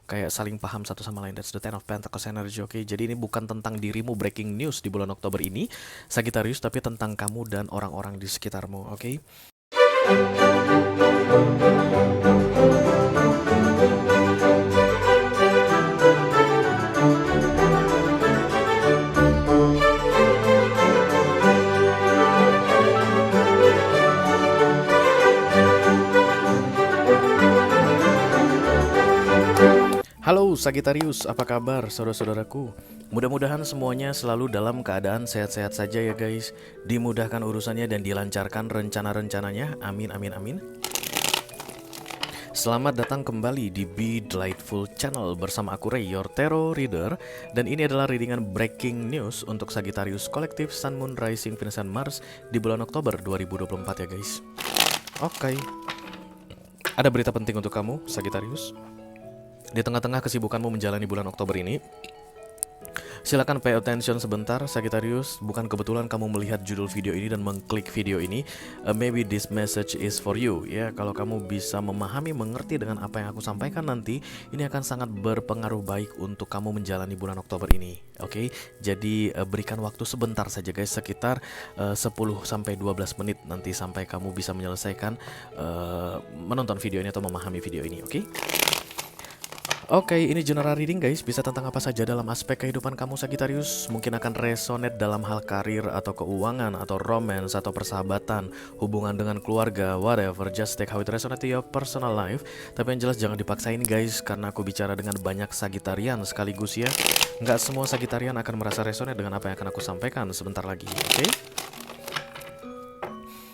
kayak saling paham satu sama lain. That's the Ten of Pentacles energy. Oke, jadi ini bukan tentang dirimu breaking news di bulan Oktober ini, Sagittarius, tapi tentang kamu dan orang-orang di sekitarmu. Oke. Halo Sagittarius, apa kabar saudara-saudaraku? Mudah-mudahan semuanya selalu dalam keadaan sehat-sehat saja ya guys. Dimudahkan urusannya dan dilancarkan rencana-rencananya. Amin, amin, amin. Selamat datang kembali di Be Delightful Channel bersama aku Ray, your tarot reader. Dan ini adalah readingan breaking news untuk Sagittarius Kolektif Sun, Moon, Rising, Venus, dan Mars di bulan Oktober 2024 ya guys. Oke. Ada berita penting untuk kamu, Sagittarius. Di tengah-tengah kesibukanmu menjalani bulan Oktober ini, silakan pay attention sebentar, Sagittarius. Bukan kebetulan kamu melihat judul video ini dan mengklik video ini. Maybe this message is for you. Ya, kalau kamu bisa memahami, mengerti dengan apa yang aku sampaikan nanti, ini akan sangat berpengaruh baik untuk kamu menjalani bulan Oktober ini. Oke, jadi berikan waktu sebentar saja guys, sekitar 10-12 menit nanti sampai kamu bisa menyelesaikan menonton video ini atau memahami video ini. Oke, ini general reading guys, bisa tentang apa saja dalam aspek kehidupan kamu Sagittarius. Mungkin akan resonate dalam hal karir atau keuangan atau romance atau persahabatan, hubungan dengan keluarga, whatever. Just take how it resonate to your personal life. Tapi yang jelas jangan dipaksain guys, karena aku bicara dengan banyak Sagitarian sekaligus ya. Nggak semua Sagitarian akan merasa resonate dengan apa yang akan aku sampaikan sebentar lagi, oke?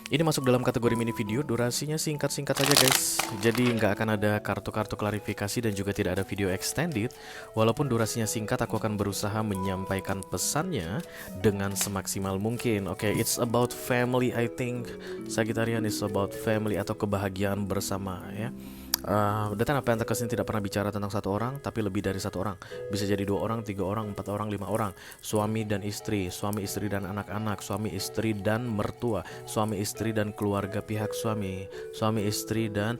Ini masuk dalam kategori mini video, durasinya singkat-singkat saja guys. Jadi nggak akan ada kartu-kartu klarifikasi dan juga tidak ada video extended. Walaupun durasinya singkat, aku akan berusaha menyampaikan pesannya dengan semaksimal mungkin. Oke, it's about family I think. Sagittarian is about family atau kebahagiaan bersama ya. The Ten of Pentacles ini tidak pernah bicara tentang satu orang, tapi lebih dari satu orang. Bisa jadi 2 orang, 3 orang, 4 orang, 5 orang. Suami dan istri, suami istri dan anak-anak, suami istri dan mertua, suami istri dan keluarga pihak suami, suami istri dan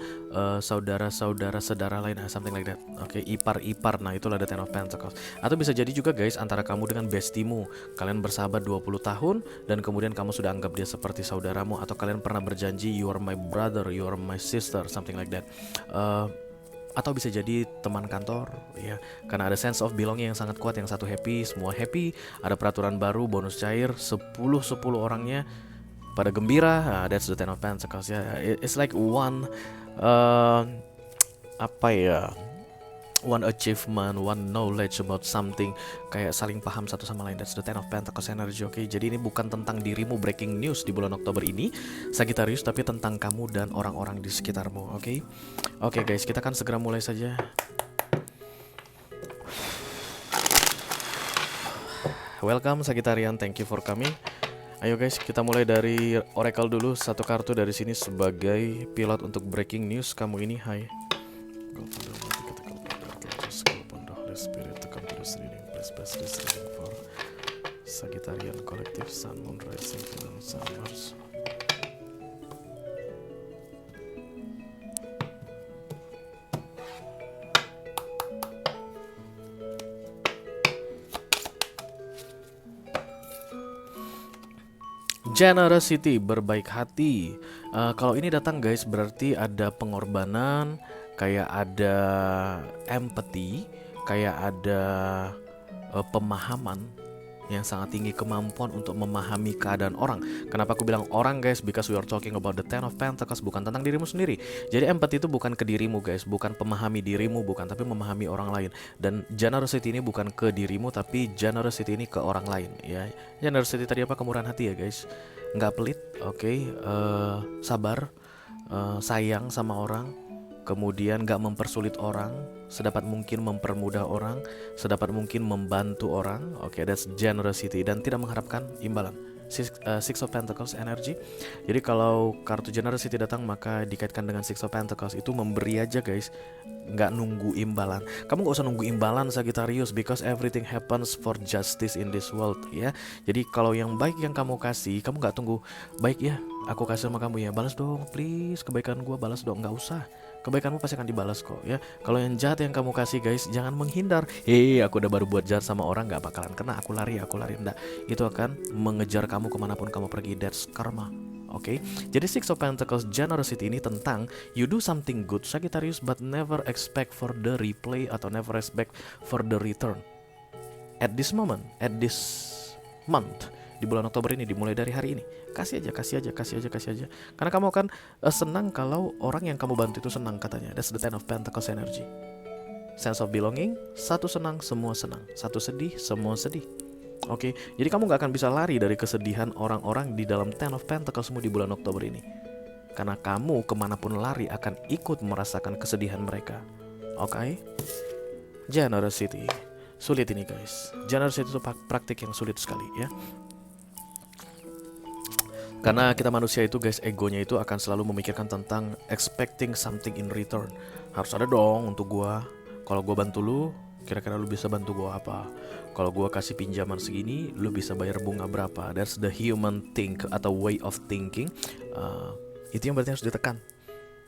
saudara-saudara sedara lain, something like that. Oke, ipar-ipar. Nah, itulah The Ten of Pentacles. Atau bisa jadi juga guys, antara kamu dengan bestimu. Kalian bersahabat 20 tahun dan kemudian kamu sudah anggap dia seperti saudaramu, atau kalian pernah berjanji you are my brother, you are my sister, something like that. Atau bisa jadi teman kantor ya, karena ada sense of belonging yang sangat kuat, yang satu happy, semua happy, ada peraturan baru, bonus cair, 10 orangnya pada gembira. That's the Ten of Pentacles ya. It's like one one achievement, one knowledge about something, kayak saling paham satu sama lain. That's the Ten of Pentacles energy. Oke, jadi ini bukan tentang dirimu breaking news di bulan Oktober ini, Sagittarius, tapi tentang kamu dan orang-orang di sekitarmu. Oke guys, kita akan segera mulai saja. Welcome Sagittarian, thank you for coming. Ayo guys, kita mulai dari Oracle dulu. Satu kartu dari sini sebagai pilot untuk breaking news kamu ini. Hai. Spirit to come to this reading. Please pass this reading for Sagittarian Collective Sun, Moon, Rising, Venus, and Mars. Generosity, berbaik hati. Kalau ini datang guys, berarti ada pengorbanan, kayak ada empathy, kayak ada pemahaman yang sangat tinggi, kemampuan untuk memahami keadaan orang. Kenapa aku bilang orang guys? Because we are talking about the Ten of Pentacles, bukan tentang dirimu sendiri. Jadi empathy itu bukan ke dirimu guys, bukan memahami dirimu, bukan, tapi memahami orang lain. Dan generosity ini bukan ke dirimu, tapi generosity ini ke orang lain ya. Generosity tadi apa? Kemurahan hati ya guys, nggak pelit, sabar, sayang sama orang, kemudian gak mempersulit orang, sedapat mungkin mempermudah orang, sedapat mungkin membantu orang. Oke, that's generosity, dan tidak mengharapkan imbalan. Six of Pentacles energy. Jadi kalau kartu generosity datang, maka dikaitkan dengan Six of Pentacles, itu memberi aja guys, nggak nunggu imbalan. Kamu nggak usah nunggu imbalan Sagittarius, because everything happens for justice in this world ya. Jadi kalau yang baik yang kamu kasih, kamu nggak tunggu baik ya, aku kasih sama kamu ya, balas dong please, kebaikan gue balas dong, nggak usah. kebaikanmu pasti akan dibalas kok ya. Kalau yang jahat yang kamu kasih guys, jangan menghindar. Aku udah baru buat jahat sama orang, gak bakalan kena, aku lari. Enggak, itu akan mengejar kamu kemanapun kamu pergi. That's karma. Oke, jadi Six of Pentacles generosity ini tentang you do something good Sagittarius, but never expect for the replay atau never expect for the return. At this moment, at this month, di bulan Oktober ini, dimulai dari hari ini, kasih aja. Karena kamu akan senang kalau orang yang kamu bantu itu senang katanya. That's the Ten of Pentacles energy. Sense of belonging, satu senang, semua senang. Satu sedih, semua sedih. Oke, jadi kamu gak akan bisa lari dari kesedihan orang-orang di dalam Ten of Pentaclesmu di bulan Oktober ini. Karena kamu kemanapun lari akan ikut merasakan kesedihan mereka. Oke? Generosity. Sulit ini guys. Generosity itu praktik yang sulit sekali ya. Karena kita manusia itu guys, egonya itu akan selalu memikirkan tentang expecting something in return. Harus ada dong untuk gua. Kalau gua bantu lu, kira-kira lu bisa bantu gua apa? Kalau gua kasih pinjaman segini, lu bisa bayar bunga berapa? That's the human think atau way of thinking. Itu yang berarti harus ditekan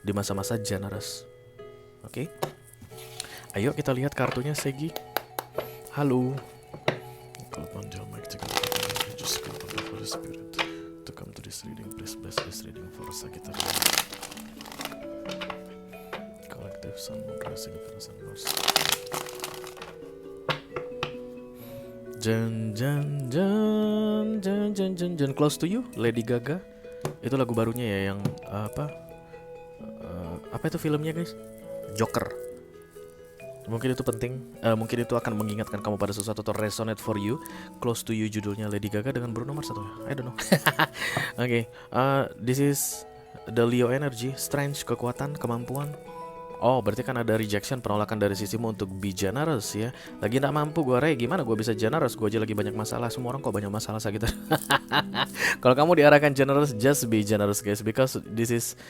di masa-masa generous. Oke? Ayo kita lihat kartunya Segi. Halo. To come to this reading, please bless this reading for Sagittarius. Collective Sun, Moon, Rising, Venus, and Mars. Jan, Close to You, Lady Gaga. Itu lagu barunya ya yang apa itu filmnya guys? Joker. Mungkin itu penting, mungkin itu akan mengingatkan kamu pada sesuatu atau resonate for you. Close to You judulnya, Lady Gaga dengan Bruno Mars atau I don't know. Oke, this is the Leo energy, strength, kekuatan, kemampuan. Oh, berarti kan ada rejection, penolakan dari sisimu untuk be generous ya. Lagi gak mampu gue, gimana gue bisa generous? Gue aja lagi banyak masalah, semua orang kok banyak masalah gitu. Kalau kamu diarahkan generous, just be generous guys, because this is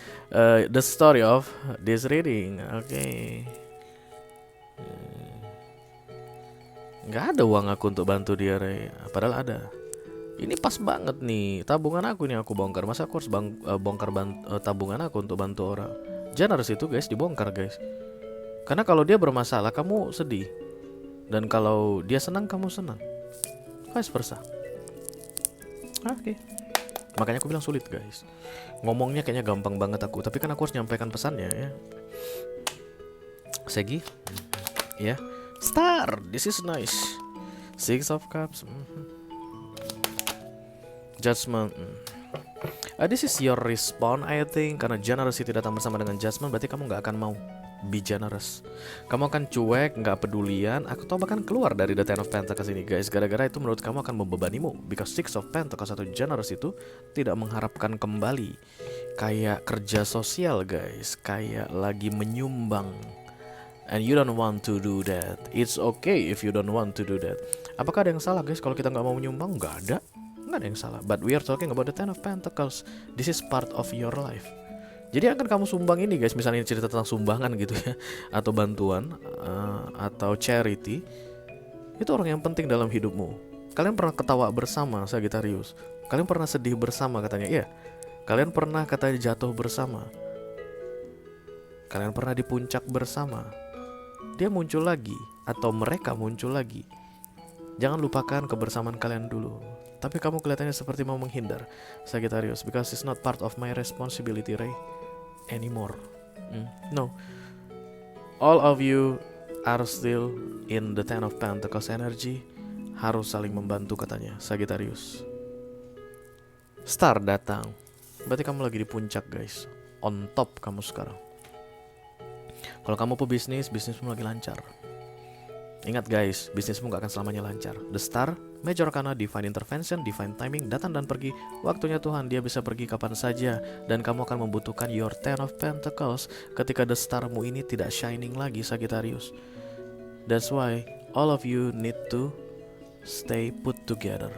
the story of this reading. Oke. Nggak ada uang aku untuk bantu dia, padahal ada. Ini pas banget nih, tabungan aku nih aku bongkar. Masa aku harus bongkar tabungan aku untuk bantu orang? Generous itu guys, dibongkar guys. Karena kalau dia bermasalah, kamu sedih. Dan kalau dia senang, kamu senang. Vice versa. Oke. Makanya aku bilang sulit guys. Ngomongnya kayaknya gampang banget aku, tapi kan aku harus nyampaikan pesannya ya. Segi. Ya, Star, this is nice. Six of Cups. Judgment. This is your response, I think. Karena generosity datang bersama dengan judgment, berarti kamu gak akan mau be generous. Kamu akan cuek, gak pedulian, atau bahkan keluar dari the Ten of Pentacles ini guys. Gara-gara itu menurut kamu akan membebanimu. Because Six of Pentacles atau generous itu tidak mengharapkan kembali. Kayak kerja sosial guys, kayak lagi menyumbang. And you don't want to do that. It's okay if you don't want to do that. Apakah ada yang salah guys kalau kita gak mau menyumbang? Gak ada yang salah. But we are talking about the Ten of Pentacles. This is part of your life. Jadi akan kamu sumbang ini guys, misalnya cerita tentang sumbangan gitu ya, atau bantuan, atau charity. Itu orang yang penting dalam hidupmu. Kalian pernah ketawa bersama Sagittarius. Kalian pernah sedih bersama katanya. Iya. Kalian pernah katanya jatuh bersama. Kalian pernah di puncak bersama. Dia muncul lagi, atau mereka muncul lagi. Jangan lupakan kebersamaan kalian dulu. Tapi kamu kelihatannya seperti mau menghindar Sagittarius, because it's not part of my responsibility, Ray, anymore. No. All of you are still in the Ten of Pentacles energy. Harus saling membantu katanya Sagittarius. Star datang. Berarti kamu lagi di puncak guys. On top kamu sekarang. Kalau kamu pebisnis, bisnismu lagi lancar. Ingat guys, bisnismu gak akan selamanya lancar. The Star, Major Arcana, Divine Intervention, Divine Timing, datang dan pergi. Waktunya Tuhan, dia bisa pergi kapan saja. Dan kamu akan membutuhkan your Ten of Pentacles ketika The Starmu ini tidak shining lagi Sagittarius. That's why all of you need to stay put together.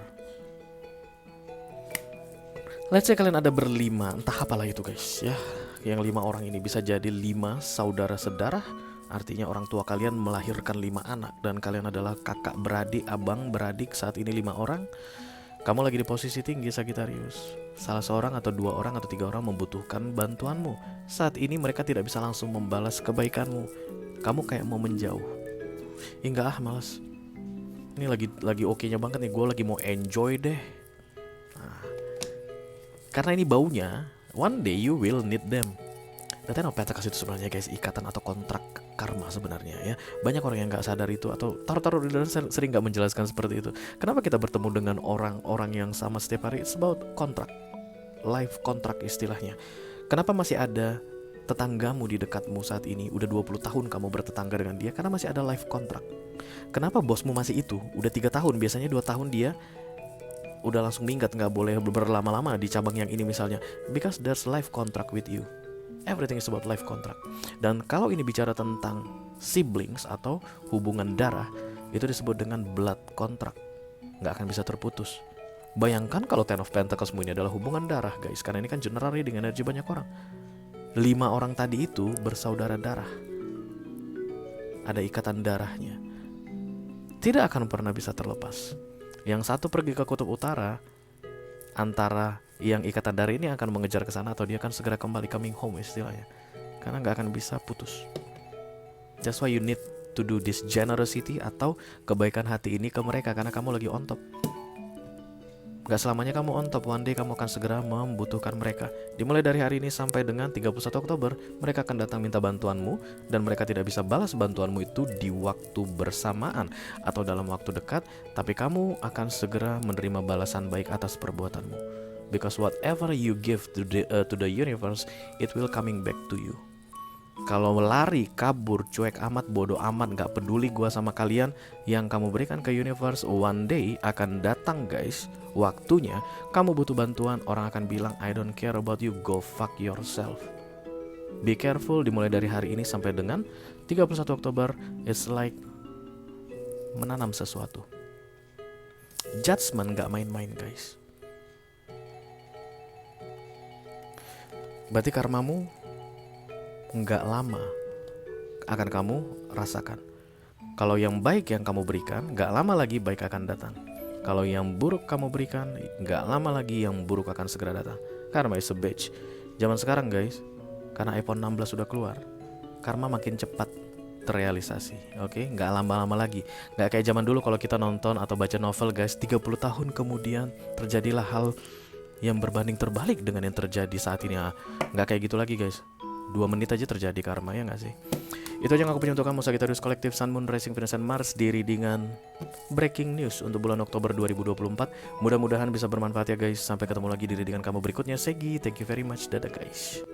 Let's say kalian ada berlima, entah apalah itu guys ya. Yang 5 orang ini bisa jadi 5 saudara sedarah. Artinya orang tua kalian melahirkan 5 anak. Dan kalian adalah kakak beradik, abang beradik, saat ini 5 orang. Kamu lagi di posisi tinggi Sagittarius. Salah seorang atau dua orang atau tiga orang membutuhkan bantuanmu. Saat ini mereka tidak bisa langsung membalas kebaikanmu. Kamu kayak mau menjauh. Enggak malas. Ini lagi oke-nya banget nih, gue lagi mau enjoy deh. Nah, karena ini baunya, one day you will need them. The Ten of Pentacles itu sebenarnya guys, ikatan atau kontrak karma sebenarnya ya. Banyak orang yang nggak sadar itu, atau taruh-taruh di dalam sering nggak menjelaskan seperti itu. Kenapa kita bertemu dengan orang-orang yang sama setiap hari? It's about kontrak, life kontrak istilahnya. Kenapa masih ada tetanggamu di dekatmu saat ini? Udah 20 tahun kamu bertetangga dengan dia karena masih ada life kontrak. Kenapa bosmu masih itu? Udah 3 tahun, biasanya 2 tahun dia udah langsung minggat, nggak boleh berlama-lama di cabang yang ini misalnya. Because there's life contract with you. Everything is about life contract. Dan kalau ini bicara tentang siblings atau hubungan darah, itu disebut dengan blood contract. Nggak akan bisa terputus. Bayangkan kalau Ten of Pentacles ini adalah hubungan darah guys, karena ini kan general reading, energi banyak orang. 5 orang tadi itu bersaudara darah. Ada ikatan darahnya. Tidak akan pernah bisa terlepas. Yang satu pergi ke kutub utara, antara yang ikatan darah ini akan mengejar ke sana atau dia akan segera kembali, coming home istilahnya. Karena nggak akan bisa putus. That's why you need to do this generosity atau kebaikan hati ini ke mereka, karena kamu lagi on top. Gak selamanya kamu on top, one day kamu akan segera membutuhkan mereka. Dimulai dari hari ini sampai dengan 31 Oktober, mereka akan datang minta bantuanmu, dan mereka tidak bisa balas bantuanmu itu di waktu bersamaan atau dalam waktu dekat, tapi kamu akan segera menerima balasan baik atas perbuatanmu. Because whatever you give to the universe, it will coming back to you. Kalau lari, kabur, cuek amat, bodoh amat, gak peduli gua sama kalian, yang kamu berikan ke universe one day akan datang guys. Waktunya kamu butuh bantuan, orang akan bilang I don't care about you, go fuck yourself. Be careful, dimulai dari hari ini sampai dengan 31 Oktober. It's like menanam sesuatu. Judgment gak main-main guys. Berarti karmamu nggak lama akan kamu rasakan. Kalau yang baik yang kamu berikan, nggak lama lagi baik akan datang. Kalau yang buruk kamu berikan, nggak lama lagi yang buruk akan segera datang. Karma is a bitch. Zaman sekarang guys, karena iPhone 16 sudah keluar, karma makin cepat terrealisasi. Oke, nggak lama-lama lagi. Nggak kayak zaman dulu kalau kita nonton atau baca novel guys, 30 tahun kemudian terjadilah hal yang berbanding terbalik dengan yang terjadi saat ini. Nggak kayak gitu lagi guys, 2 menit aja terjadi karma, ya nggak sih? Itu aja yang aku punya untuk kamu Sagittarius Collective, Sun, Moon, Rising, Venus, dan Mars di readingan Breaking News untuk bulan Oktober 2024. Mudah-mudahan bisa bermanfaat ya guys. Sampai ketemu lagi di readingan kamu berikutnya. Segi, thank you very much. Dadah guys.